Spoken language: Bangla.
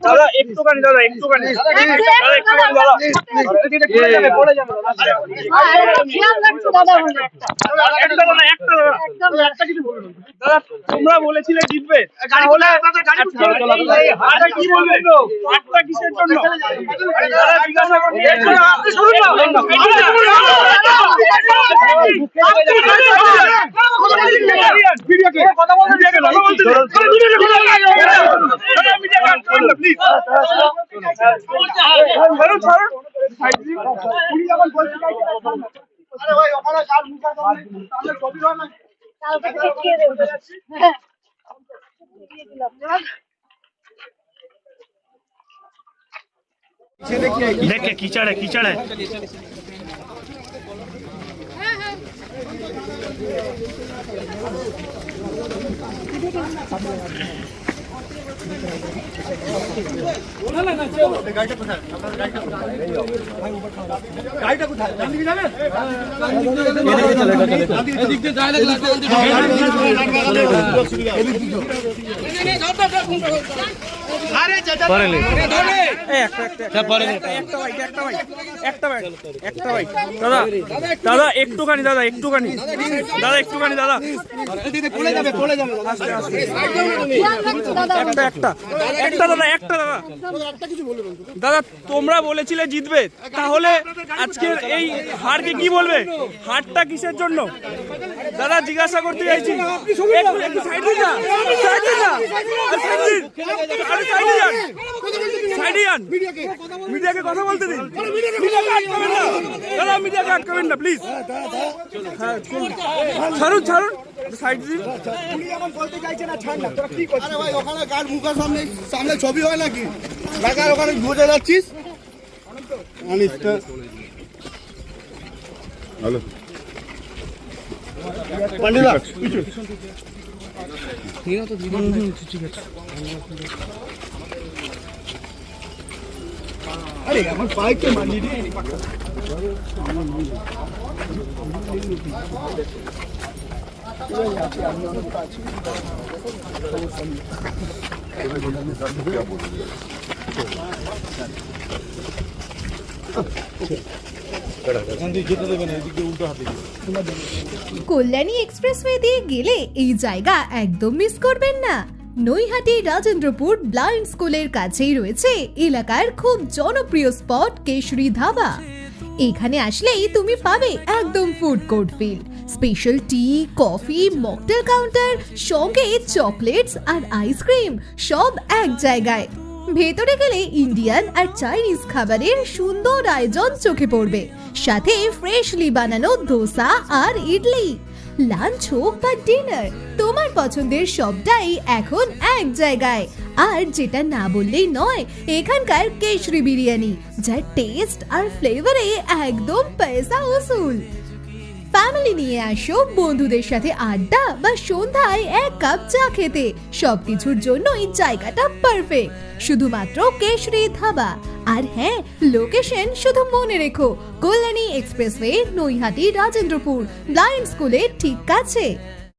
দাদা একটুখানি দাদা একটুখানি দাদা তোমরা বলেছিলে জিতবে কি বলবে কিসের জন্য জিজ্ঞাসা देखे कीचड़ है দাদা একটুখানি দাদা দাদা তোমরা বলেছিলে জিতবে, তাহলে আজকের এই হারকে কি বলবে? হারটা কিসের জন্য দাদা জিজ্ঞাসা করতে চাইছি। মিডিয়াকে কথা বলতে দিন, দাদা মিডিয়াকে আটকাবেন না প্লিজ। ছাড়ুন সাইড দিন। সামনে ছবি হয় নাকি ঢাকার ওখানে ঘুরে যাচ্ছিস? হ্যালো পান্ডিদা আরে আমার বাইককে মানিয়ে দিয়ে কল্যাণী এক্সপ্রেসওয়ে দিয়ে গেলে এই জায়গা একদম মিস করবেন না। নৈহাটি রাজেন্দ্রপুর ব্লাইন্ড স্কুলের কাছেই রয়েছে এলাকার খুব জনপ্রিয় স্পট কেশরী ধাবা। এখানে আসলেই তুমি পাবে একদম ফুড কোর্ট ফিল, স্পেশাল টি, কফি, মকটেল কাউন্টার, সঙ্গে চকলেটস আর আইসক্রিম সব এক জায়গায়। ভেতরে গেলে ইন্ডিয়ান আর চাইনিজ খাবারের সুন্দর আয়োজন চোখে পড়বে, সাথে ফ্রেশলি বানানো ধোসা আর ইডলি। লাঞ্চ হোক বা ডিনার, তোমার পছন্দের সবটাই এখন এক জায়গায়। আর যেটা না বললেই নয়, এখানকার কেশরী বিরিয়ানি, যার টেস্ট আর ফ্লেভারে একদম পয়সা উসুল। ফ্যামিলি নিয়ে আসো বন্ধুদের সাথে আড্ডা বা সন্ধ্যায় এক কাপ চা খেতে, সবকিছুর জন্যই জায়গাটা পারফেক্ট। শুধুমাত্র কেশরী ধাবা। আর হ্যাঁ, লোকেশন শুধু মনে রেখো, কল্যাণী এক্সপ্রেসওয়ে, নৈহাটি রাজেন্দ্রপুর ব্লাইন্ড স্কুলের ঠিক কাছে।